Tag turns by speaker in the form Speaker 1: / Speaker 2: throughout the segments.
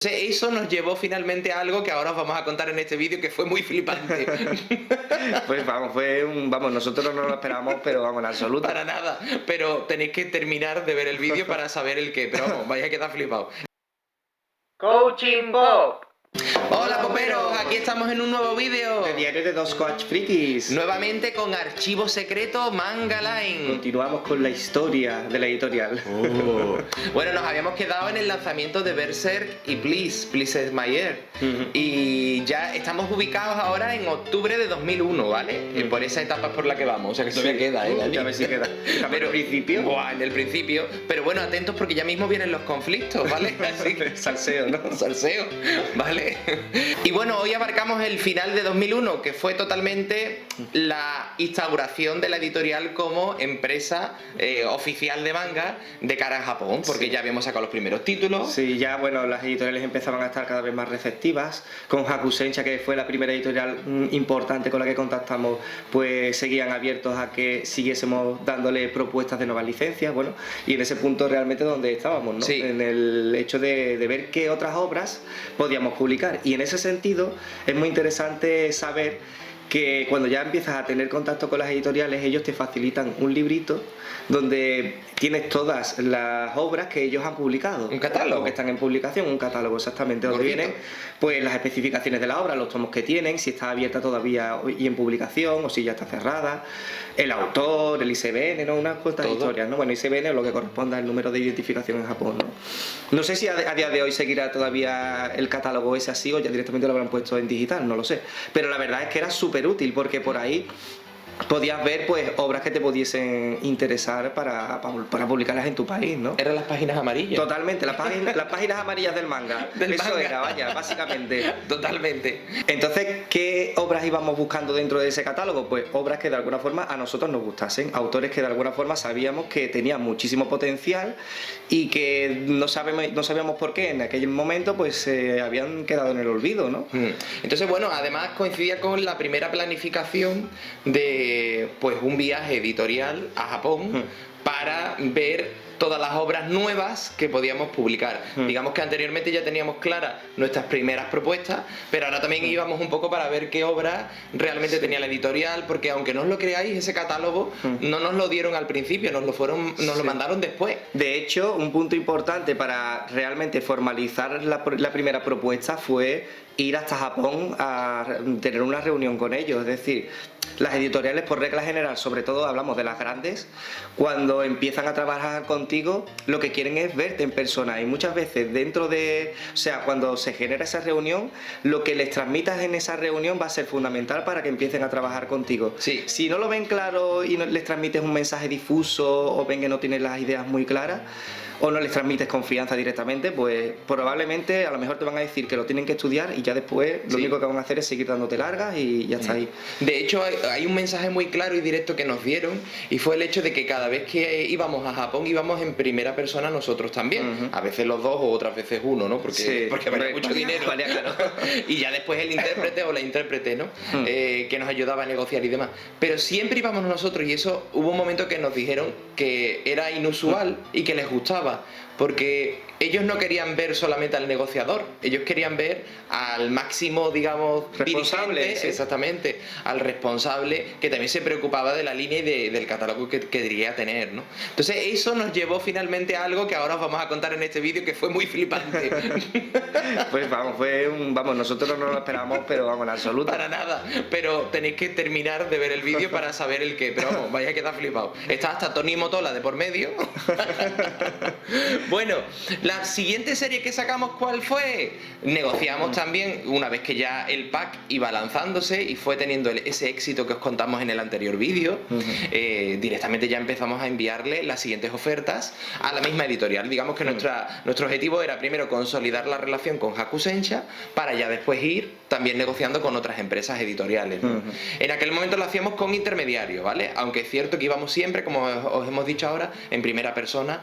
Speaker 1: Eso nos llevó finalmente a algo que ahora os vamos a contar en este vídeo, que fue muy flipante.
Speaker 2: Pues vamos, nosotros no lo esperábamos, pero vamos, en absoluto.
Speaker 1: Para nada, pero tenéis que terminar de ver el vídeo para saber el qué, pero vamos, vais a quedar flipados.
Speaker 3: Coaching Bob.
Speaker 1: Hola poperos, aquí estamos en un nuevo vídeo.
Speaker 2: De Diario de dos Coach Frikis.
Speaker 1: Nuevamente con Archivo Secreto Manga Line.
Speaker 2: Continuamos con la historia de la editorial.
Speaker 1: Bueno, nos habíamos quedado en el lanzamiento de Berserk y Please Is My Ear. Y ya estamos ubicados ahora en octubre de 2001, ¿vale? Por esa etapa es por la que vamos, o sea que todavía queda, ¿eh?
Speaker 2: Ya ves si queda.
Speaker 1: Pero
Speaker 2: al principio.
Speaker 1: Buah, en el principio. Pero bueno, atentos porque ya mismo vienen los conflictos, ¿vale? Así que
Speaker 2: salseo, ¿no?
Speaker 1: Salseo, ¿vale? Y bueno, hoy abarcamos el final de 2001, que fue totalmente la instauración de la editorial como empresa oficial de manga de cara a Japón, porque ya habíamos sacado los primeros títulos.
Speaker 2: Sí, ya bueno, las editoriales empezaban a estar cada vez más receptivas. Con Hakusensha, que fue la primera editorial importante con la que contactamos, pues seguían abiertos a que siguiésemos dándole propuestas de nuevas licencias, bueno, y en ese punto realmente donde estábamos, ¿no?
Speaker 1: Sí.
Speaker 2: En el hecho de ver qué otras obras podíamos publicar. Y en ese sentido es muy interesante saber que cuando ya empiezas a tener contacto con las editoriales, ellos te facilitan un librito donde tienes todas las obras que ellos han publicado.
Speaker 1: Un catálogo.
Speaker 2: Que están en publicación, un catálogo exactamente, donde
Speaker 1: Gordito.
Speaker 2: vienen pues las especificaciones de la obra, los tomos que tienen, si está abierta todavía y en publicación o si ya está cerrada, el autor, el ISBN, ¿no? Unas cuantas
Speaker 1: Todo.
Speaker 2: historias, ¿no? Bueno, ISBN es lo que corresponde al número de identificación en Japón, ¿no? No sé si a día de hoy seguirá todavía el catálogo ese así o ya directamente lo habrán puesto en digital, no lo sé. Pero la verdad es que era súper útil porque por ahí podías ver pues obras que te pudiesen interesar para publicarlas en tu país, ¿no?
Speaker 1: Eran las páginas amarillas.
Speaker 2: Totalmente, las páginas amarillas del manga.
Speaker 1: Del
Speaker 2: Eso
Speaker 1: manga.
Speaker 2: era, vaya, básicamente.
Speaker 1: Totalmente.
Speaker 2: Entonces, ¿qué obras íbamos buscando dentro de ese catálogo? Pues obras que de alguna forma a nosotros nos gustasen, autores que de alguna forma sabíamos que tenían muchísimo potencial y que no sabíamos por qué en aquel momento pues se habían quedado en el olvido, ¿no?
Speaker 1: Entonces, bueno, además coincidía con la primera planificación de pues un viaje editorial a Japón para ver todas las obras nuevas que podíamos publicar. Digamos que anteriormente ya teníamos claras nuestras primeras propuestas, pero ahora también íbamos un poco para ver qué obras realmente tenía la editorial, porque aunque no os lo creáis, ese catálogo no nos lo dieron al principio, nos lo mandaron después.
Speaker 2: De hecho, un punto importante para realmente formalizar la primera propuesta fue ir hasta Japón a tener una reunión con ellos. Es decir, las editoriales, por regla general, sobre todo hablamos de las grandes, cuando empiezan a trabajar contigo, lo que quieren es verte en persona. Y muchas veces cuando se genera esa reunión, lo que les transmitas en esa reunión va a ser fundamental para que empiecen a trabajar contigo.
Speaker 1: Sí.
Speaker 2: Si no lo ven claro y no les transmites un mensaje difuso o ven que no tienen las ideas muy claras, o no les transmites confianza directamente, pues probablemente a lo mejor te van a decir que lo tienen que estudiar y ya después lo único que van a hacer es seguir dándote largas y ya está ahí.
Speaker 1: De hecho, hay un mensaje muy claro y directo que nos dieron, y fue el hecho de que cada vez que íbamos a Japón íbamos en primera persona nosotros también. A veces los dos o otras veces uno, ¿no? Porque valía mucho dinero.
Speaker 2: Valía caro.
Speaker 1: Y ya después el intérprete o la intérprete, ¿no? Que nos ayudaba a negociar y demás. Pero siempre íbamos nosotros, y eso hubo un momento que nos dijeron que era inusual y que les gustaba, porque ellos no querían ver solamente al negociador, ellos querían ver al máximo, digamos,
Speaker 2: responsable,
Speaker 1: dirigente,
Speaker 2: sí.
Speaker 1: Exactamente, al responsable que también se preocupaba de la línea y del catálogo que quería tener, ¿no? Entonces eso nos llevó finalmente a algo que ahora os vamos a contar en este vídeo, que fue muy flipante.
Speaker 2: Pues vamos, nosotros no lo esperábamos, pero vamos, en absoluto.
Speaker 1: Para nada, pero tenéis que terminar de ver el vídeo para saber el qué, pero vamos, vais a quedar flipados. Está hasta Tony Motola de por medio. Bueno, la siguiente serie que sacamos, ¿cuál fue? Negociamos también, una vez que ya el pack iba lanzándose y fue teniendo ese éxito que os contamos en el anterior vídeo, directamente ya empezamos a enviarle las siguientes ofertas a la misma editorial. Digamos que nuestro objetivo era primero consolidar la relación con Hakusensha para ya después ir también negociando con otras empresas editoriales, ¿no? En aquel momento lo hacíamos con intermediarios, ¿vale? Aunque es cierto que íbamos siempre, como os hemos dicho ahora, en primera persona,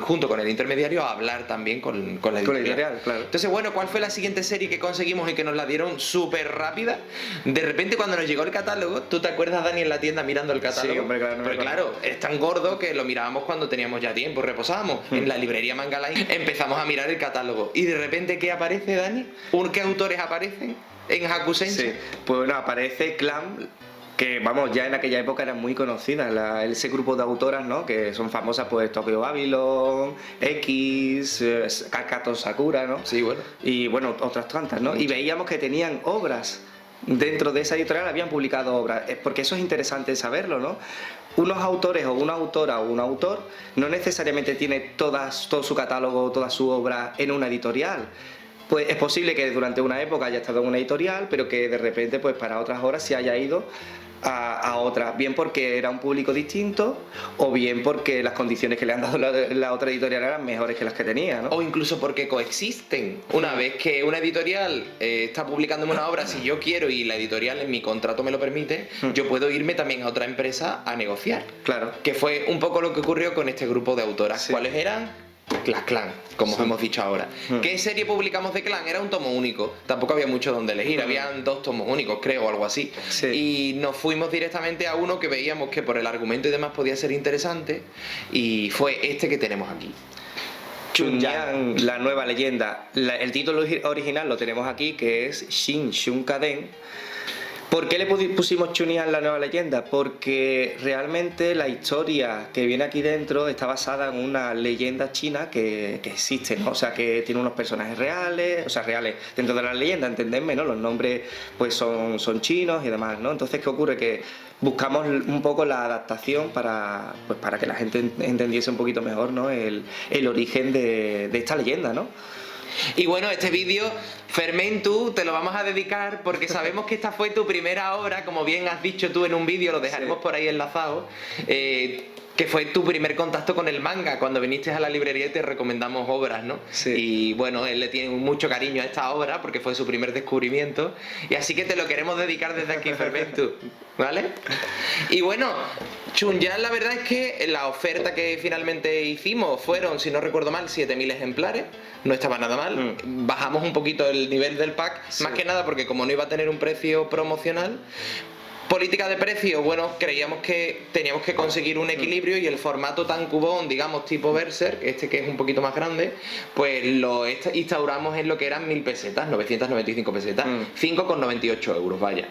Speaker 1: junto con el intermediario, a hablar colaborar también con la editorial.
Speaker 2: Claro.
Speaker 1: Entonces, bueno, ¿cuál fue la siguiente serie que conseguimos y que nos la dieron súper rápida? De repente, cuando nos llegó el catálogo, ¿tú te acuerdas, Dani, en la tienda mirando el catálogo?
Speaker 2: Sí, hombre, claro.
Speaker 1: Pero claro, es tan gordo que lo mirábamos cuando teníamos ya tiempo, reposábamos. En la librería Manga Line empezamos a mirar el catálogo. Y de repente, ¿qué aparece, Dani? ¿Qué autores aparecen en Hakusensha?
Speaker 2: Sí, pues bueno, aparece Clam, que vamos, ya en aquella época eran muy conocidas, ese grupo de autoras, ¿no? Que son famosas, pues Tokyo Babylon, X, Kakato Sakura, ¿no?
Speaker 1: Sí, bueno.
Speaker 2: Y bueno, otras tantas, ¿no? Y veíamos que tenían obras. Dentro de esa editorial habían publicado obras, porque eso es interesante saberlo, ¿no? Unos autores o una autora o un autor no necesariamente tiene todo su catálogo, toda su obra en una editorial. Pues es posible que durante una época haya estado en una editorial, pero que de repente, pues para otras horas se haya ido a otra, bien porque era un público distinto o bien porque las condiciones que le han dado la otra editorial eran mejores que las que tenía, ¿no?
Speaker 1: O incluso porque coexisten. Una vez que una editorial está publicándome una obra, si yo quiero y la editorial en mi contrato me lo permite, yo puedo irme también a otra empresa a negociar.
Speaker 2: Claro.
Speaker 1: Que fue un poco lo que ocurrió con este grupo de autoras.
Speaker 2: Sí.
Speaker 1: ¿Cuáles eran? Las Clan, como hemos dicho ahora. ¿Qué serie publicamos de Clan? Era un tomo único, tampoco había mucho donde elegir, habían 2 tomos únicos, creo, o algo así.
Speaker 2: Sí.
Speaker 1: Y nos fuimos directamente a uno que veíamos que por el argumento y demás podía ser interesante, y fue este que tenemos aquí.
Speaker 2: Chunyan, la nueva leyenda. El título original lo tenemos aquí, que es Shin Shunkaden. ¿Por qué le pusimos Chunyan, la nueva leyenda? Porque realmente la historia que viene aquí dentro está basada en una leyenda china que existe, ¿no? O sea, que tiene unos personajes reales, o sea, reales dentro de la leyenda, entendedme, ¿no? Los nombres pues son chinos y demás, ¿no? Entonces, ¿qué ocurre? Que buscamos un poco la adaptación para que la gente entendiese un poquito mejor, ¿no? El origen de esta leyenda, ¿no?
Speaker 1: Y bueno, este vídeo, Fermentu, te lo vamos a dedicar porque sabemos que esta fue tu primera obra, como bien has dicho tú en un vídeo, lo dejaremos por ahí enlazado, que fue tu primer contacto con el manga, cuando viniste a la librería y te recomendamos obras, ¿no?
Speaker 2: Sí.
Speaker 1: Y bueno, él le tiene mucho cariño a esta obra porque fue su primer descubrimiento, y así que te lo queremos dedicar desde aquí, Fermentu, ¿vale? Y bueno, Chunyan, la verdad es que la oferta que finalmente hicimos fueron, si no recuerdo mal, 7.000 ejemplares, no estaba nada mal. Bajamos un poquito el nivel del pack,
Speaker 2: sí,
Speaker 1: más que nada porque como no iba a tener un precio promocional. Política de precio, bueno, creíamos que teníamos que conseguir un equilibrio y el formato tankobon, digamos tipo Berserk, este que es un poquito más grande, pues lo instauramos en lo que eran 1.000 pesetas, 995 pesetas, 5,98 euros, vaya.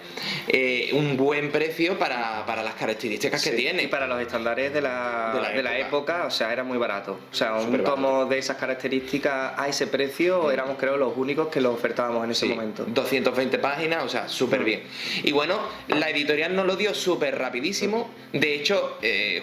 Speaker 1: Un buen precio para las características que tiene.
Speaker 2: Y para los estándares de la época, o sea, era muy barato. O sea, un tomo de esas características a ese precio éramos, creo, los únicos que lo ofertábamos en ese momento.
Speaker 1: 220 páginas, o sea, súper bien. Y bueno, la editorial nos lo dio súper rapidísimo. De hecho,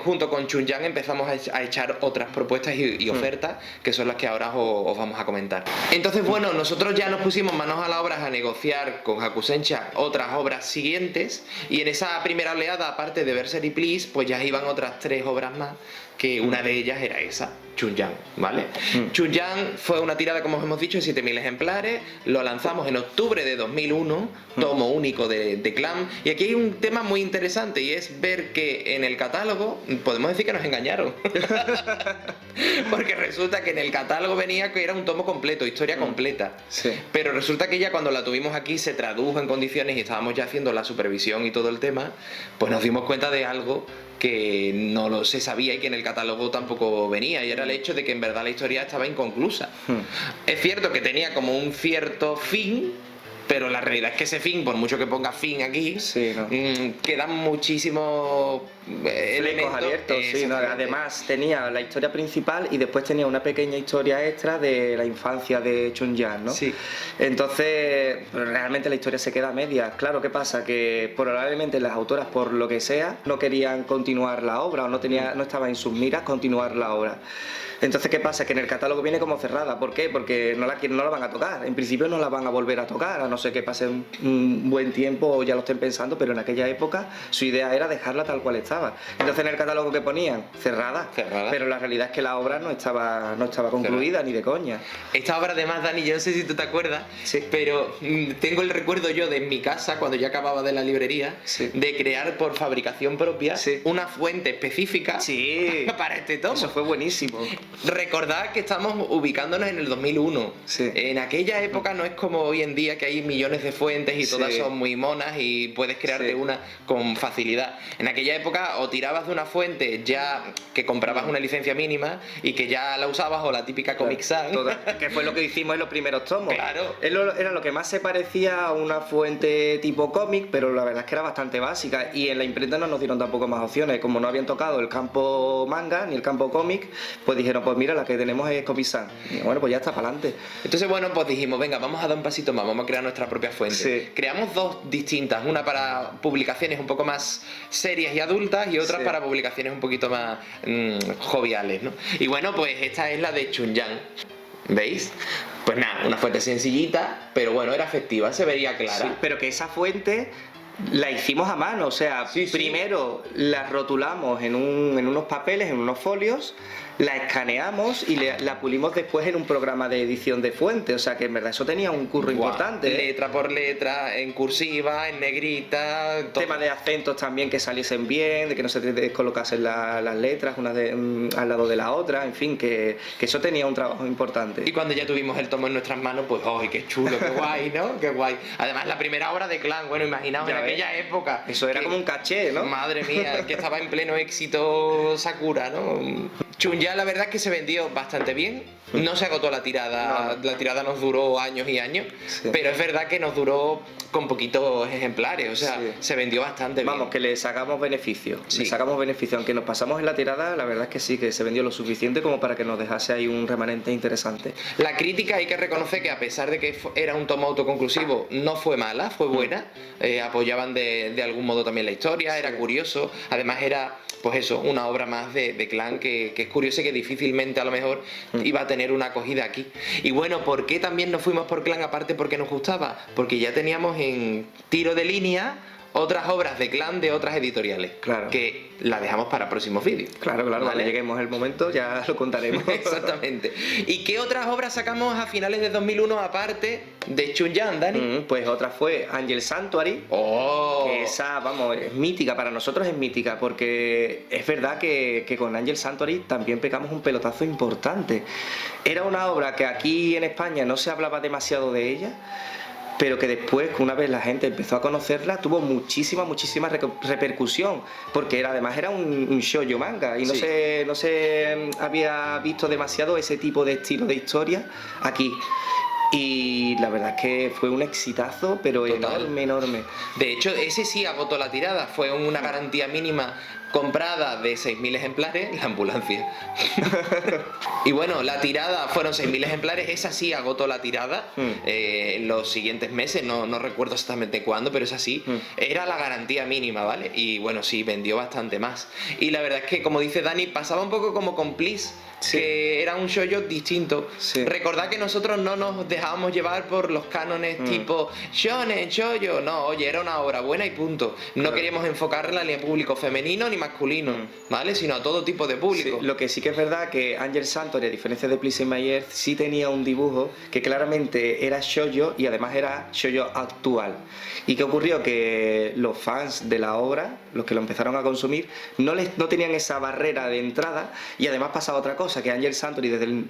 Speaker 1: junto con Chunyan empezamos a echar otras propuestas y ofertas, que son las que ahora os vamos a comentar. Entonces, bueno, nosotros ya nos pusimos manos a la obra a negociar con Hakusensha otras obras siguientes, y en esa primera oleada, aparte de Berserk y Please, pues ya iban otras 3 obras más, que una de ellas era esa, Chunyan, ¿vale? Chunyan fue una tirada, como os hemos dicho, de 7.000 ejemplares, lo lanzamos en octubre de 2001, tomo único de Clan, y aquí hay un tema muy interesante, y es ver que en el catálogo, podemos decir que nos engañaron, porque resulta que en el catálogo venía que era un tomo completo, historia completa,
Speaker 2: sí,
Speaker 1: pero resulta que ya cuando la tuvimos aquí se tradujo en condiciones y estábamos ya haciendo la supervisión y todo el tema, pues nos dimos cuenta de algo que no se sabía y que en el catálogo tampoco venía, y era el hecho de que en verdad la historia estaba inconclusa. Es cierto que tenía como un cierto fin, pero la realidad es que ese fin, por mucho que ponga fin aquí,
Speaker 2: sí, ¿no?
Speaker 1: Quedan muchísimos elementos
Speaker 2: abiertos, sí, ¿no? Además tenía la historia principal y después tenía una pequeña historia extra de la infancia de Chunyan, ¿no?
Speaker 1: Sí.
Speaker 2: Entonces, realmente la historia se queda a medias. Claro, ¿qué pasa? Que probablemente las autoras, por lo que sea, no querían continuar la obra o no estaba en sus miras continuar la obra. Entonces, ¿qué pasa? Que en el catálogo viene como cerrada. ¿Por qué? Porque no la van a tocar. En principio no la van a volver a tocar, no sé que pase un buen tiempo o ya lo estén pensando, pero en aquella época su idea era dejarla tal cual estaba. Entonces en el catálogo que ponían, cerrada. Pero la realidad es que la obra no estaba concluida ni de coña.
Speaker 1: Esta obra además, Dani, yo no sé si tú te acuerdas,
Speaker 2: sí,
Speaker 1: pero tengo el recuerdo yo de en mi casa, cuando ya acababa de la librería,
Speaker 2: sí,
Speaker 1: de crear por fabricación propia una fuente específica para este tomo.
Speaker 2: Eso fue buenísimo.
Speaker 1: Recordad que estamos ubicándonos en el 2001. En aquella época no es como hoy en día, que hay millones de fuentes y todas son muy monas y puedes crearte una con facilidad. En aquella época o tirabas de una fuente ya que comprabas una licencia mínima y que ya la usabas, o la típica Comic Sans.
Speaker 2: Que fue lo que hicimos en los primeros tomos.
Speaker 1: Claro.
Speaker 2: Era lo que más se parecía a una fuente tipo cómic, pero la verdad es que era bastante básica, y en la imprenta no nos dieron tampoco más opciones. Como no habían tocado el campo manga ni el campo cómic, pues dijeron, pues mira, la que tenemos es Comic Sans. Y bueno, pues ya está, para adelante.
Speaker 1: Entonces, bueno, pues dijimos, venga, vamos a dar un pasito más, vamos a crear nuestra propia fuente. Creamos dos distintas, una para publicaciones un poco más serias y adultas y otra para publicaciones un poquito más joviales, ¿no? Y bueno, pues esta es la de Chunyan. ¿Veis? Pues nada, una fuente sencillita, pero bueno, era efectiva, se veía clara.
Speaker 2: Sí, pero que esa fuente la hicimos a mano, o sea, primero la rotulamos en unos papeles, en unos folios, la escaneamos y la pulimos después en un programa de edición de fuente, o sea que en verdad eso tenía un curro importante.
Speaker 1: Letra por letra, en cursiva, en negrita...
Speaker 2: Tema de acentos también, que saliesen bien, de que no se descolocasen las letras una al lado de la otra, en fin, que eso tenía un trabajo importante.
Speaker 1: Y cuando ya tuvimos el tomo en nuestras manos, pues ¡ay, qué chulo, qué guay!, ¿no? ¡Qué guay! Además, la primera obra de Clan, bueno, imaginaos en aquella época...
Speaker 2: Eso era como un caché, ¿no?
Speaker 1: Madre mía, que estaba en pleno éxito Sakura, ¿no? Chunyan, la verdad es que se vendió bastante bien. No se agotó la tirada, la tirada nos duró años y años, pero es verdad que nos duró con poquitos ejemplares, o sea, se vendió bastante bien.
Speaker 2: Vamos, que le sacamos beneficio, le sacamos beneficio, aunque nos pasamos en la tirada, la verdad es que sí, que se vendió lo suficiente como para que nos dejase ahí un remanente interesante.
Speaker 1: La crítica hay que reconocer que a pesar de que era un tomo autoconclusivo, no fue mala, fue buena, apoyaban de algún modo también la historia, era curioso, además era, pues eso, una obra más de Clan que es curioso y que difícilmente a lo mejor iba a tener una acogida aquí. Y bueno, ¿por qué también nos fuimos por Clan? Aparte porque nos gustaba, porque ya teníamos en tiro de línea otras obras de Clan de otras editoriales, que la dejamos para próximos vídeos.
Speaker 2: Claro, cuando lleguemos el momento ya lo contaremos.
Speaker 1: Exactamente. ¿Y qué otras obras sacamos a finales de 2001 aparte de Chunyan, Dani?
Speaker 2: Pues otra fue Angel Sanctuary, que esa, vamos, es mítica, para nosotros es mítica, porque es verdad que con Angel Sanctuary también pegamos un pelotazo importante. Era una obra que aquí en España no se hablaba demasiado de ella, pero que después, una vez la gente empezó a conocerla, tuvo muchísima repercusión, porque además era un shoujo manga y no se había visto demasiado ese tipo de estilo de historia aquí. Y la verdad es que fue un exitazo, pero enorme.
Speaker 1: De hecho, ese sí agotó la tirada, fue una garantía mínima comprada de 6.000 ejemplares, la ambulancia. Y bueno, la tirada fueron 6.000 ejemplares, esa sí agotó la tirada en los siguientes meses, no recuerdo exactamente cuándo, pero esa sí, era la garantía mínima, ¿vale? Y bueno, sí, vendió bastante más. Y la verdad es que, como dice Dani, pasaba un poco como con Please, que era un shoujo distinto. Recordad que nosotros no nos dejábamos llevar por los cánones tipo shonen, shoujo, no, oye, era una obra buena y punto. No queríamos enfocarla ni a público femenino ni masculino, ¿vale? Sino a todo tipo de público.
Speaker 2: Lo que sí que es verdad que Angel Sanctuary, a diferencia de Please in My Earth, sí tenía un dibujo que claramente era shoujo y además era shoujo actual. ¿Y qué ocurrió? Que los fans de la obra, los que lo empezaron a consumir, no tenían esa barrera de entrada, y además pasaba otra cosa, que Angel Sanctuary desde el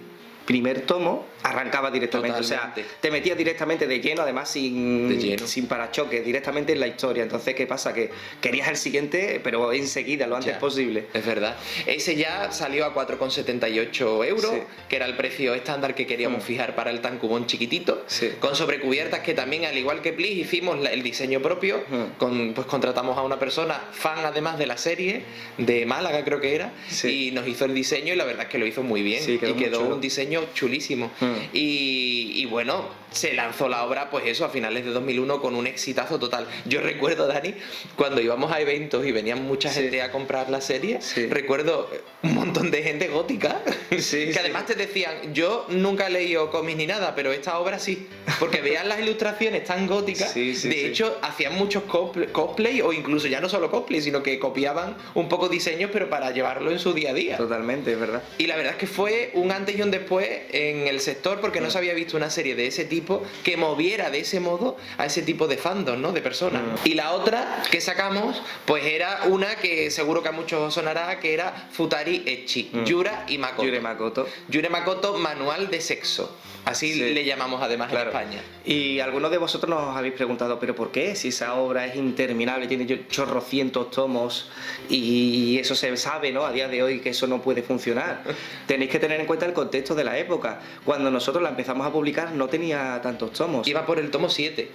Speaker 2: primer tomo arrancaba directamente. Totalmente. O sea, te metías directamente de lleno, además sin parachoques, directamente en la historia. Entonces, ¿qué pasa? Que querías el siguiente, pero enseguida, lo antes posible.
Speaker 1: Es verdad. Ese ya salió a 4,78 euros, que era el precio estándar que queríamos fijar para el tankubón chiquitito, con sobrecubiertas, que también, al igual que Please, hicimos el diseño propio, pues contratamos a una persona fan además de la serie, de Málaga creo que era, y nos hizo el diseño, y la verdad es que lo hizo muy bien, y quedó un diseño chulísimo. Y bueno, se lanzó la obra, pues eso, a finales de 2001 con un exitazo total. Yo recuerdo, Dani, cuando íbamos a eventos y venían mucha gente a comprar la serie, recuerdo un montón de gente gótica que además te decían, yo nunca he leído cómics ni nada, pero esta obra sí, porque veían las ilustraciones tan góticas, de hecho hacían muchos cosplay o incluso ya no solo cosplay, sino que copiaban un poco diseños pero para llevarlo en su día a día.
Speaker 2: Totalmente, es verdad.
Speaker 1: Y la verdad es que fue un antes y un después en el sector, porque no se había visto una serie de ese tipo que moviera de ese modo a ese tipo de fandom, ¿no? De personas. Y la otra que sacamos, pues era una que seguro que a muchos os sonará, que era Futari Ecchi, Yura y Makoto. Yura y Makoto, manual de sexo. Así le llamamos además en España.
Speaker 2: Y algunos de vosotros nos habéis preguntado, ¿pero por qué? Si esa obra es interminable, tiene chorrocientos tomos y eso se sabe, ¿no? A día de hoy que eso no puede funcionar. Tenéis que tener en cuenta el contexto de la época. Cuando nosotros la empezamos a publicar no tenía tantos tomos.
Speaker 1: Iba por el tomo 7.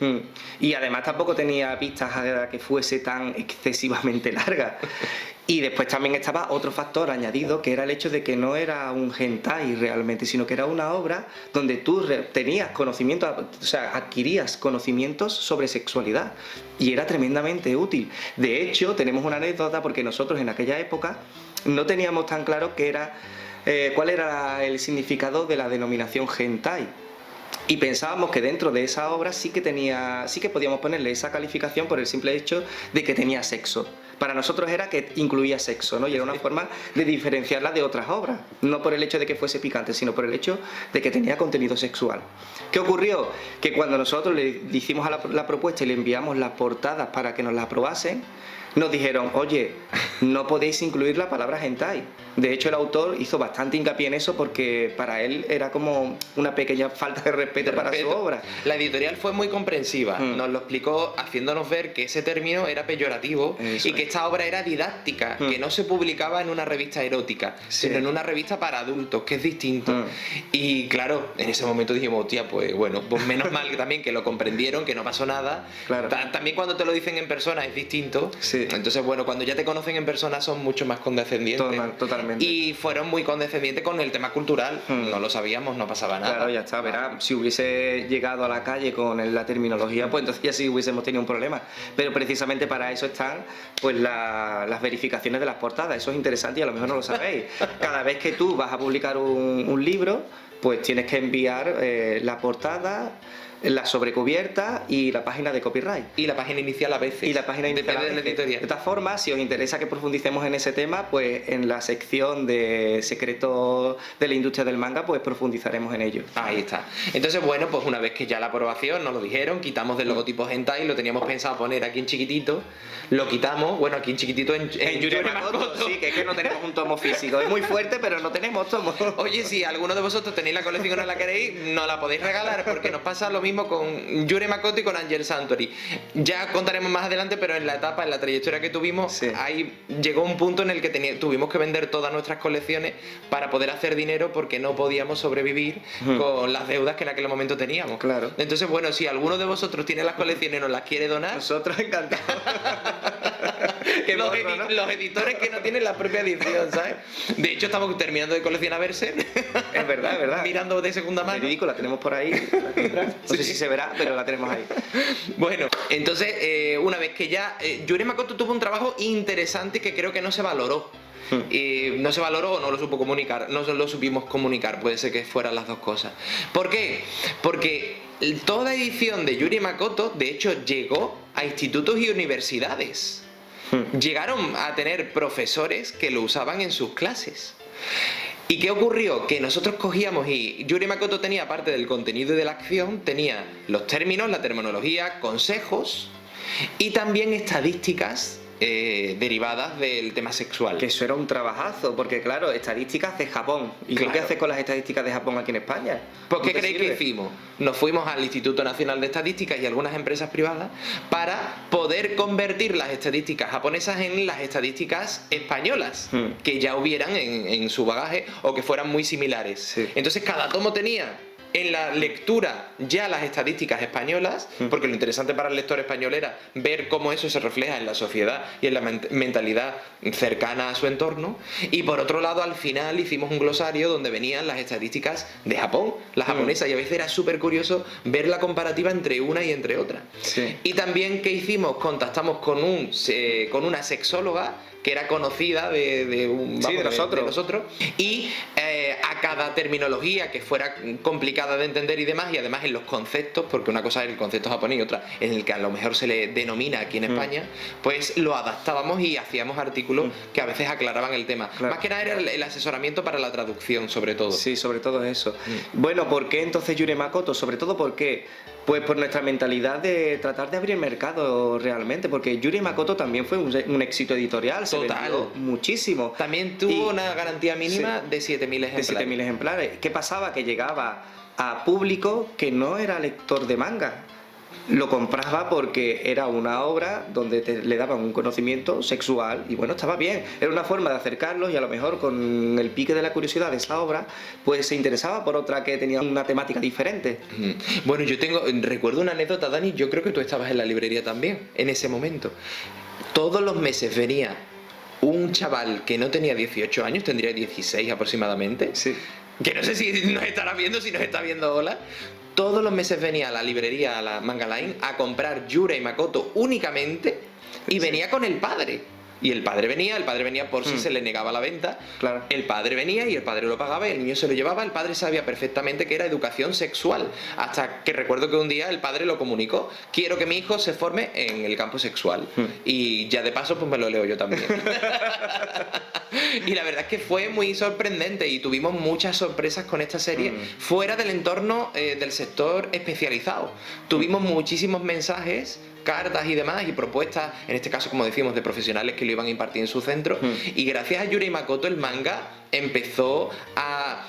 Speaker 2: Y además tampoco tenía pistas a que fuese tan excesivamente larga. Y después también estaba otro factor añadido, que era el hecho de que no era un hentai realmente, sino que era una obra donde tú tenías conocimiento, o sea, adquirías conocimientos sobre sexualidad y era tremendamente útil. De hecho, tenemos una anécdota porque nosotros en aquella época no teníamos tan claro cuál era el significado de la denominación hentai. Y pensábamos que dentro de esa obra sí que podíamos ponerle esa calificación por el simple hecho de que tenía sexo. Para nosotros era que incluía sexo, ¿no? Y era una forma de diferenciarla de otras obras. No por el hecho de que fuese picante, sino por el hecho de que tenía contenido sexual. ¿Qué ocurrió? Que cuando nosotros le hicimos la propuesta y le enviamos las portadas para que nos las aprobasen, nos dijeron, oye, no podéis incluir la palabra hentai. De hecho, el autor hizo bastante hincapié en eso porque para él era como una pequeña falta de respeto para su obra.
Speaker 1: La editorial fue muy comprensiva, nos lo explicó haciéndonos ver que ese término era peyorativo y que esta obra era didáctica, que no se publicaba en una revista erótica, sino en una revista para adultos, que es distinto. Y claro, en ese momento dijimos, hostia, pues bueno, pues menos mal que también que lo comprendieron, que no pasó nada.
Speaker 2: Claro.
Speaker 1: También cuando te lo dicen en persona es distinto. Entonces, bueno, cuando ya te conocen en persona son mucho más condescendientes.
Speaker 2: Totalmente.
Speaker 1: Y fueron muy condescendientes con el tema cultural. No lo sabíamos, no pasaba nada.
Speaker 2: Claro, ya está, verá, si hubiese llegado a la calle con la terminología, pues entonces ya sí hubiésemos tenido un problema. Pero precisamente para eso están pues las verificaciones de las portadas. Eso es interesante y a lo mejor no lo sabéis. Cada vez que tú vas a publicar un libro, pues tienes que enviar la portada, la sobrecubierta y la página de copyright.
Speaker 1: Y la página inicial a veces.
Speaker 2: Y la página inicial
Speaker 1: depende de la editorial.
Speaker 2: De esta forma, si os interesa que profundicemos en ese tema, pues en la sección de secretos de la industria del manga, pues profundizaremos en ello.
Speaker 1: Ahí está. Entonces, bueno, pues una vez que ya la aprobación nos lo dijeron, quitamos del logotipo hentai, lo teníamos pensado poner aquí en chiquitito, lo quitamos, bueno, aquí en chiquitito en
Speaker 2: Yuri Makoto, sí, que es que no tenemos un tomo físico. Es muy fuerte, pero no tenemos tomo.
Speaker 1: Oye, si alguno de vosotros tenéis la colección y no la queréis, nos la podéis regalar, porque nos pasa lo mismo con Yuri Makoto y con Angel Sanctuary. Ya contaremos más adelante, pero en la trayectoria que tuvimos, ahí llegó un punto en el que tuvimos que vender todas nuestras colecciones para poder hacer dinero, porque no podíamos sobrevivir con las deudas que en aquel momento teníamos.
Speaker 2: Claro.
Speaker 1: Entonces, bueno, si alguno de vosotros tiene las colecciones y nos las quiere donar,
Speaker 2: nosotros encantados.
Speaker 1: Los editores que no tienen la propia edición, ¿sabes? De hecho, estamos terminando de coleccionar Berserk.
Speaker 2: Es verdad, es verdad.
Speaker 1: Mirando de segunda mano.
Speaker 2: Ridícula, la tenemos por ahí. No sé si se verá, pero la tenemos ahí.
Speaker 1: Bueno, entonces, una vez que ya... Yuri Makoto tuvo un trabajo interesante que creo que no se valoró. No se valoró o no lo supo comunicar, no lo supimos comunicar, puede ser que fueran las dos cosas. ¿Por qué? Porque toda edición de Yuri Makoto, de hecho, llegó a institutos y universidades. Llegaron a tener profesores que lo usaban en sus clases. ¿Y qué ocurrió? Que nosotros cogíamos y Yuri Makoto tenía, aparte del contenido y de la acción, tenía los términos, la terminología, consejos y también estadísticas derivadas del tema sexual.
Speaker 2: Que eso era un trabajazo, porque claro, estadísticas de Japón. ¿Y claro, qué haces con las estadísticas de Japón aquí en España?
Speaker 1: Pues ¿qué creéis que hicimos? Nos fuimos al Instituto Nacional de Estadísticas y algunas empresas privadas para poder convertir las estadísticas japonesas en las estadísticas españolas, que ya hubieran en su bagaje o que fueran muy similares. Entonces cada tomo tenía en la lectura ya las estadísticas españolas, porque lo interesante para el lector español era ver cómo eso se refleja en la sociedad y en la mentalidad cercana a su entorno, y por otro lado al final hicimos un glosario donde venían las estadísticas de Japón, las japonesas, y a veces era súper curioso ver la comparativa entre una y entre otra.
Speaker 2: Sí.
Speaker 1: Y también, ¿qué hicimos? Contactamos con una sexóloga que era conocida de nosotros, y a cada terminología que fuera complicada de entender y demás, y además en los conceptos, porque una cosa es el concepto japonés y otra en el que a lo mejor se le denomina aquí en España, pues lo adaptábamos y hacíamos artículos que a veces aclaraban el tema.
Speaker 2: Claro.
Speaker 1: Más que nada era el asesoramiento para la traducción, sobre todo.
Speaker 2: Sí, sobre todo eso. Bueno, ¿por qué entonces Yurei Makoto? Sobre todo porque, pues por nuestra mentalidad de tratar de abrir el mercado realmente, porque Yurei Makoto también fue un éxito editorial, se vendió muchísimo.
Speaker 1: También tuvo una garantía mínima de 7.000 ejemplares.
Speaker 2: De 7.000 ejemplares. ¿Qué pasaba? Que llegaba a público que no era lector de manga. Lo compraba porque era una obra donde le daban un conocimiento sexual y bueno, estaba bien. Era una forma de acercarlos y a lo mejor con el pique de la curiosidad de esa obra, pues se interesaba por otra que tenía una temática diferente.
Speaker 1: Bueno, recuerdo una anécdota, Dani, yo creo que tú estabas en la librería también, en ese momento. Todos los meses venía un chaval que no tenía 18 años, tendría 16 aproximadamente.
Speaker 2: Sí.
Speaker 1: Que no sé si nos estará viendo, si nos está viendo, hola. Todos los meses venía a la librería, a la Manga Line, a comprar Yurei Makoto únicamente, y venía con el padre. Y el padre venía por si se le negaba la venta.
Speaker 2: Claro.
Speaker 1: El padre venía y el padre lo pagaba, el niño se lo llevaba, el padre sabía perfectamente que era educación sexual. Hasta que recuerdo que un día el padre lo comunicó: quiero que mi hijo se forme en el campo sexual. Y ya de paso pues me lo leo yo también. Y la verdad es que fue muy sorprendente y tuvimos muchas sorpresas con esta serie fuera del entorno del sector especializado. Tuvimos muchísimos mensajes, cartas y demás, y propuestas, en este caso, como decimos, de profesionales que lo iban a impartir en su centro, y gracias a Yurei Makoto el manga empezó a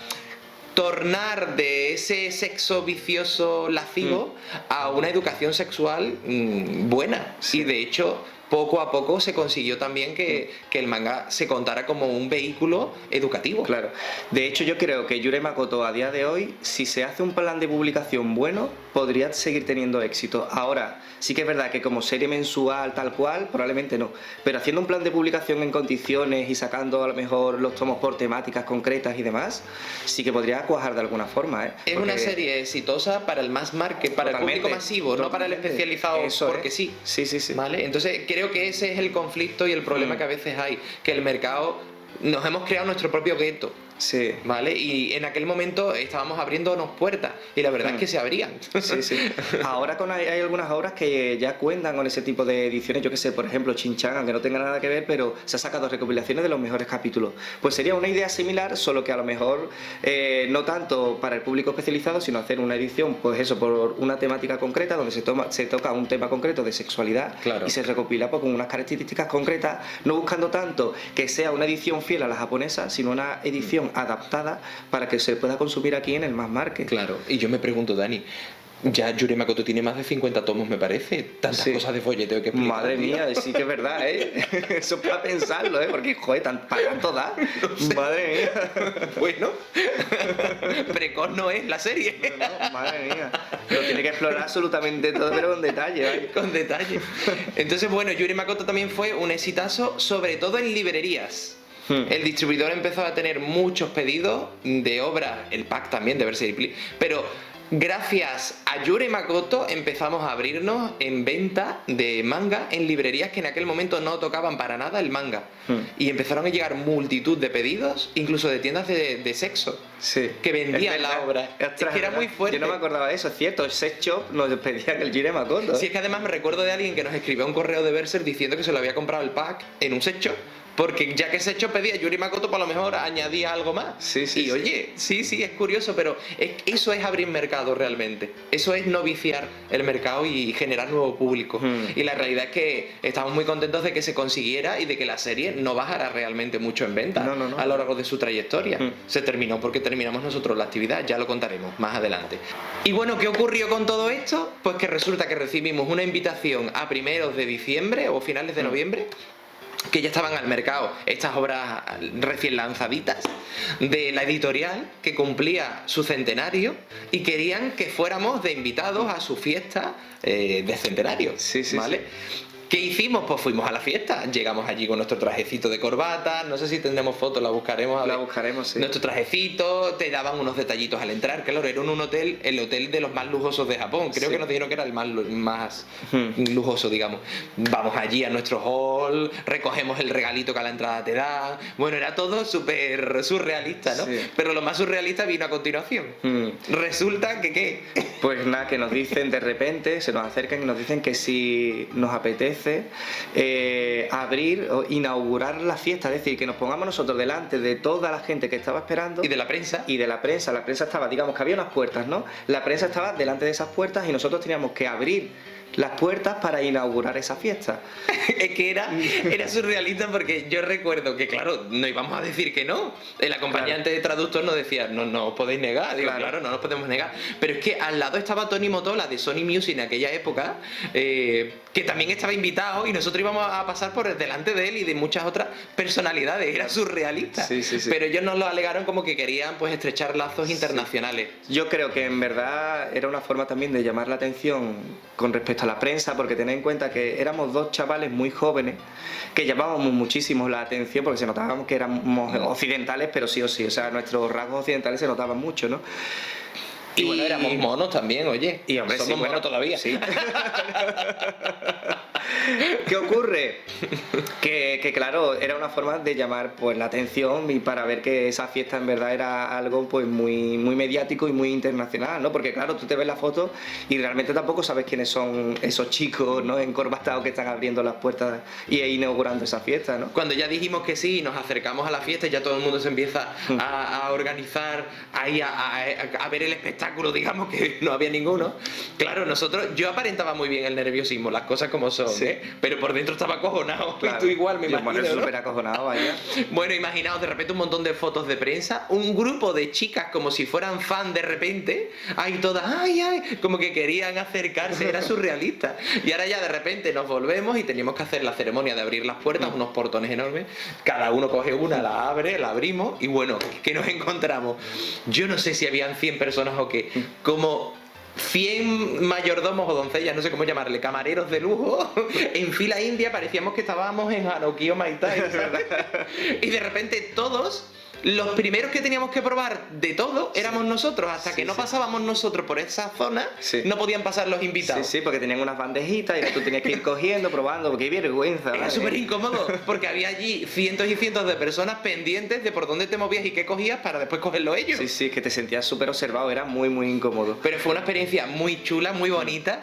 Speaker 1: tornar de ese sexo vicioso lascivo a una educación sexual buena. Y de hecho, poco a poco se consiguió también que el manga se contara como un vehículo educativo.
Speaker 2: Claro. De hecho, yo creo que Yurei Makoto a día de hoy, si se hace un plan de publicación bueno, podría seguir teniendo éxito. Ahora, sí que es verdad que como serie mensual tal cual, probablemente no. Pero haciendo un plan de publicación en condiciones y sacando a lo mejor los tomos por temáticas concretas y demás, sí que podría cuajar de alguna forma, ¿eh?
Speaker 1: Es una serie exitosa para el mass market, para el público masivo, no para el especializado.
Speaker 2: Eso
Speaker 1: porque sí.
Speaker 2: Sí.
Speaker 1: ¿Vale? Entonces creo que ese es el conflicto y el problema que a veces hay, que el mercado, nos hemos creado nuestro propio gueto.
Speaker 2: Sí.
Speaker 1: ¿Vale? Y en aquel momento estábamos abriéndonos puertas y la verdad es que se abrían.
Speaker 2: Sí. Ahora hay algunas obras que ya cuentan con ese tipo de ediciones, yo que sé, por ejemplo, Shin-Chan, aunque no tenga nada que ver, pero se ha sacado recopilaciones de los mejores capítulos. Pues sería una idea similar, solo que a lo mejor no tanto para el público especializado, sino hacer una edición, pues eso, por una temática concreta, donde se toca un tema concreto de sexualidad.
Speaker 1: Claro.
Speaker 2: Y se recopila pues, con unas características concretas, no buscando tanto que sea una edición fiel a la japonesa, sino una edición adaptada para que se pueda consumir aquí en el mass market.
Speaker 1: Claro, y yo me pregunto, Dani, ya Yurei Makoto tiene más de 50 tomos, me parece. Tantas cosas de folleteo que explicar.
Speaker 2: Madre mía, sí que es verdad, ¿eh? Eso es para pensarlo, ¿eh? Porque, joder, para tanto da. No sé. Madre mía.
Speaker 1: Bueno, precoz no es la serie.
Speaker 2: No, madre mía. Lo tiene que explorar absolutamente todo, pero con detalle, ¿vale?
Speaker 1: Con detalle. Entonces, bueno, Yurei Makoto también fue un exitazo, sobre todo en librerías. El distribuidor empezó a tener muchos pedidos de obras, el pack también de Berserk Please, pero gracias a Yurei Makoto empezamos a abrirnos en venta de manga en librerías que en aquel momento no tocaban para nada el manga. Y empezaron a llegar multitud de pedidos, incluso de tiendas de sexo, que vendían la obra. Es que era muy fuerte.
Speaker 2: Yo no me acordaba de eso, es cierto, el sex shop nos pedían el Yurei Makoto.
Speaker 1: Sí, es que además me recuerdo de alguien que nos escribió un correo de Berserk diciendo que se lo había comprado el pack en un sex shop. Porque ya que Secho pedía Yurei Makoto, por lo mejor añadía algo más. Y oye, sí, es curioso, pero eso es abrir mercado realmente. Eso es no viciar el mercado y generar nuevo público. Y la realidad es que estamos muy contentos de que se consiguiera y de que la serie no bajara realmente mucho en venta a lo largo de su trayectoria. Se terminó porque terminamos nosotros la actividad, ya lo contaremos más adelante. Y bueno, ¿qué ocurrió con todo esto? Pues que resulta que recibimos una invitación a primeros de diciembre o finales de noviembre que ya estaban al mercado estas obras recién lanzaditas de la editorial que cumplía su centenario y querían que fuéramos de invitados a su fiesta de centenario, ¿vale? ¿Qué hicimos? Pues fuimos a la fiesta, llegamos allí con nuestro trajecito de corbata, no sé si tendremos fotos, la buscaremos.
Speaker 2: La buscaremos, sí.
Speaker 1: Nuestro trajecito, te daban unos detallitos al entrar, claro, era un hotel, el hotel de los más lujosos de Japón, creo que nos dijeron que era el más lujoso, digamos. Vamos allí a nuestro hall, recogemos el regalito que a la entrada te da, bueno, era todo súper surrealista, ¿no? Sí. Pero lo más surrealista vino a continuación. Resulta que, ¿qué?
Speaker 2: Pues nada, que nos dicen de repente, se nos acercan y nos dicen que si nos apetece abrir o inaugurar la fiesta, es decir, que nos pongamos nosotros delante de toda la gente que estaba esperando.
Speaker 1: Y de la prensa.
Speaker 2: La prensa estaba, digamos que había unas puertas, ¿no? La prensa estaba delante de esas puertas y nosotros teníamos que abrir las puertas para inaugurar esa fiesta.
Speaker 1: Es que era surrealista porque yo recuerdo que, claro, no íbamos a decir que no. El acompañante de traductor nos decía, no os podéis negar. Digo, claro, no nos podemos negar. Pero es que al lado estaba Tony Motola de Sony Music en aquella época, que también estaba invitado y nosotros íbamos a pasar por delante de él y de muchas otras personalidades. Era surrealista. Sí. Pero ellos nos lo alegaron como que querían pues estrechar lazos internacionales.
Speaker 2: Yo creo que en verdad era una forma también de llamar la atención con respecto a la prensa, porque tened en cuenta que éramos dos chavales muy jóvenes que llamábamos muchísimo la atención porque se notábamos que éramos occidentales, pero sí o sí, o sea, nuestros rasgos occidentales se notaban mucho, ¿no?
Speaker 1: Y bueno, éramos monos también, oye.
Speaker 2: Y hombre,
Speaker 1: somos monos todavía.
Speaker 2: Sí. ¿Qué ocurre? Que claro, era una forma de llamar pues la atención y para ver que esa fiesta en verdad era algo pues muy mediático y muy internacional, ¿no? Porque claro, tú te ves la foto y realmente tampoco sabes quiénes son esos chicos, ¿no? Encorbatados que están abriendo las puertas y inaugurando esa fiesta, ¿no?
Speaker 1: Cuando ya dijimos que sí y nos acercamos a la fiesta y ya todo el mundo se empieza a organizar ahí a ver el espectáculo, digamos que no había ninguno. Claro, yo aparentaba muy bien el nerviosismo, las cosas como son, sí. Pero por dentro estaba acojonado. Claro. Y tú igual, me imagino,
Speaker 2: bueno, súper acojonado, vaya.
Speaker 1: Bueno, imaginaos de repente un montón de fotos de prensa, un grupo de chicas como si fueran fan de repente, ahí todas, ay, como que querían acercarse, era surrealista. Y ahora ya de repente nos volvemos y teníamos que hacer la ceremonia de abrir las puertas, unos portones enormes, cada uno coge una, la abre, la abrimos y bueno, ¿qué nos encontramos? Yo no sé si habían 100 personas o qué, como 100 mayordomos o doncellas, no sé cómo llamarle, camareros de lujo, en fila india, parecíamos que estábamos en Hanokio Maitai, ¿sabes? Y de repente todos, los primeros que teníamos que probar de todo éramos nosotros, hasta que no pasábamos nosotros por esa zona, no podían pasar los invitados.
Speaker 2: Sí, porque tenían unas bandejitas y tú tenías que ir cogiendo, probando, porque qué vergüenza.
Speaker 1: Era súper incómodo, porque había allí cientos y cientos de personas pendientes de por dónde te movías y qué cogías para después cogerlo ellos.
Speaker 2: Sí, que te sentías súper observado, era muy incómodo.
Speaker 1: Pero fue una experiencia muy chula, muy bonita.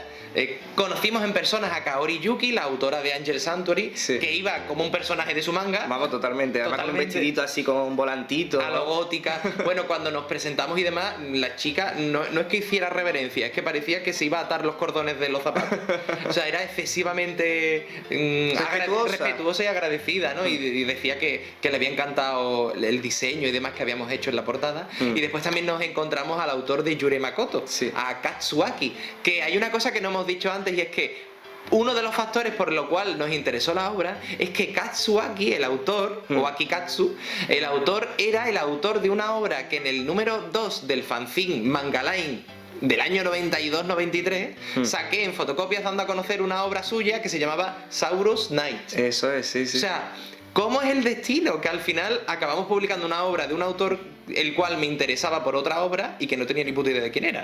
Speaker 1: Conocimos en personas a Kaori Yuki, la autora de Angel Sanctuary, que iba como un personaje de su manga.
Speaker 2: Vamos, totalmente. Además con un vestidito así con un volantito.
Speaker 1: A lo gótica. Bueno, cuando nos presentamos y demás, la chica no es que hiciera reverencia, es que parecía que se iba a atar los cordones de los zapatos. O sea, era excesivamente respetuosa y agradecida, ¿no? Y decía que le había encantado el diseño y demás que habíamos hecho en la portada. Y después también nos encontramos al autor de Yure Makoto, a Katsuaki, que hay una cosa que no hemos dicho antes y es que uno de los factores por lo cual nos interesó la obra es que Katsuaki, el autor, o Akikatsu, el autor era el autor de una obra que en el número 2 del fanzine Mangaline del año 92-93 saqué en fotocopias dando a conocer una obra suya que se llamaba Saurus Knight.
Speaker 2: Eso es, sí.
Speaker 1: O sea, ¿cómo es el destino? Que al final acabamos publicando una obra de un autor el cual me interesaba por otra obra y que no tenía ni puta idea de quién era.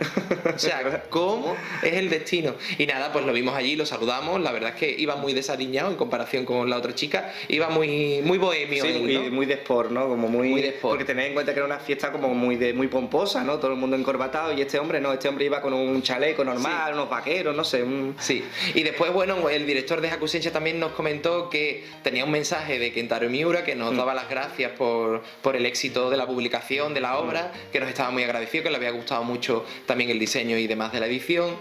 Speaker 1: O sea, ¿cómo es el destino? Y nada, pues lo vimos allí, lo saludamos, la verdad es que iba muy desaliñado en comparación con la otra chica, iba muy bohemio.
Speaker 2: Sí,
Speaker 1: ¿no?
Speaker 2: muy de sport, ¿no? Como muy
Speaker 1: de sport.
Speaker 2: Porque tened en cuenta que era una fiesta como muy pomposa, ¿no? Todo el mundo encorbatado y este hombre iba con un chaleco normal, unos vaqueros, no sé.
Speaker 1: Sí, y después, bueno, el director de Hakusensha también nos comentó que tenía un mensaje de Kentaro Miura que nos daba las gracias por el éxito de la publicación de la obra, que nos estaba muy agradecido, que le había gustado mucho también el diseño y demás de la edición.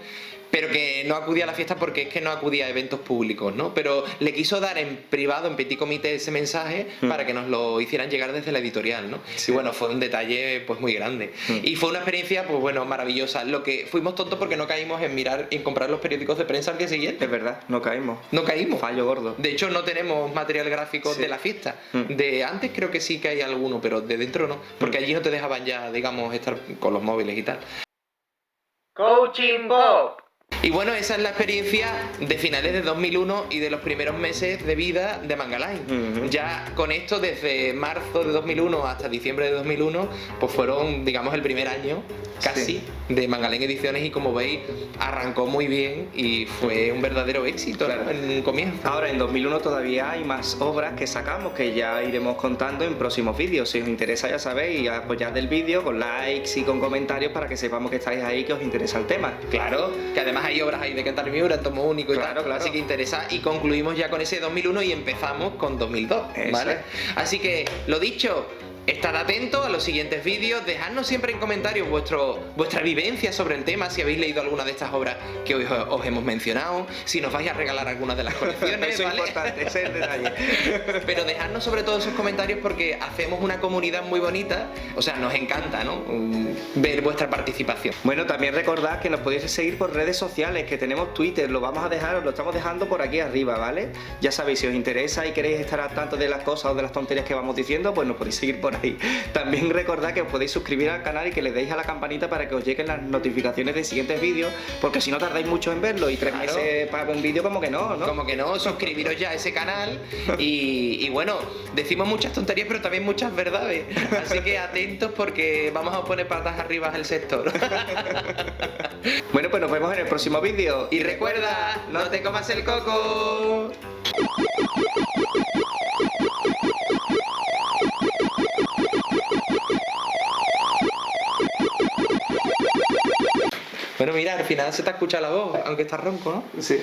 Speaker 1: pero que no acudía a la fiesta porque es que no acudía a eventos públicos, ¿no? Pero le quiso dar en privado, en petit comité, ese mensaje para que nos lo hicieran llegar desde la editorial, ¿no?
Speaker 2: Sí.
Speaker 1: Y bueno, fue un detalle pues muy grande. Y fue una experiencia, pues bueno, maravillosa. Lo que fuimos tontos porque no caímos en mirar, en comprar los periódicos de prensa al día siguiente.
Speaker 2: Es verdad, no caímos.
Speaker 1: No caímos.
Speaker 2: Fallo gordo.
Speaker 1: De hecho, no tenemos material gráfico de la fiesta. De antes creo que sí que hay alguno, pero de dentro no. Porque allí no te dejaban ya, digamos, estar con los móviles y tal.
Speaker 2: Coaching Pop.
Speaker 1: Y bueno, esa es la experiencia de finales de 2001 y de los primeros meses de vida de Manga Line. Ya con esto, desde marzo de 2001 hasta diciembre de 2001, pues fueron, digamos, el primer año casi de Manga Line Ediciones, y como veis, arrancó muy bien y fue un verdadero éxito,
Speaker 2: claro,
Speaker 1: ¿no? En un comienzo.
Speaker 2: Ahora, en 2001 todavía hay más obras que sacamos, que ya iremos contando en próximos vídeos. Si os interesa, ya sabéis, apoyad el vídeo con likes y con comentarios para que sepamos que estáis ahí, que os interesa el tema.
Speaker 1: Claro, que además hay obras ahí de Kentaro Miura en tomo único y
Speaker 2: Claro,
Speaker 1: tal,
Speaker 2: claro.
Speaker 1: así que interesa, y concluimos ya con ese 2001 y empezamos con 2002, ¿vale? Así que, lo dicho, estad atentos a los siguientes vídeos, dejadnos siempre en comentarios vuestra vivencia sobre el tema, si habéis leído alguna de estas obras que hoy os hemos mencionado, si nos vais a regalar algunas de las colecciones,
Speaker 2: Eso
Speaker 1: ¿vale?
Speaker 2: es importante, ese es el detalle.
Speaker 1: Pero dejadnos sobre todo esos comentarios porque hacemos una comunidad muy bonita, o sea, nos encanta, ¿no? Ver vuestra participación.
Speaker 2: Bueno, también recordad que nos podéis seguir por redes sociales, que tenemos Twitter, lo vamos a dejar, os lo estamos dejando por aquí arriba, ¿vale? Ya sabéis, si os interesa y queréis estar al tanto de las cosas o de las tonterías que vamos diciendo, pues nos podéis seguir por ahí. También recordad que os podéis suscribir al canal y que le deis a la campanita para que os lleguen las notificaciones de siguientes vídeos, porque si no tardáis mucho en verlo y 3 meses para un vídeo, como que no, ¿no?
Speaker 1: Como que no, suscribiros ya a ese canal y bueno, decimos muchas tonterías pero también muchas verdades, así que atentos porque vamos a poner patas arriba al sector.
Speaker 2: Bueno, pues nos vemos en el próximo vídeo.
Speaker 1: Y recuerda, no te comas el coco. Bueno, mira, al final se te escucha la voz, aunque estás ronco, ¿no?
Speaker 2: Sí.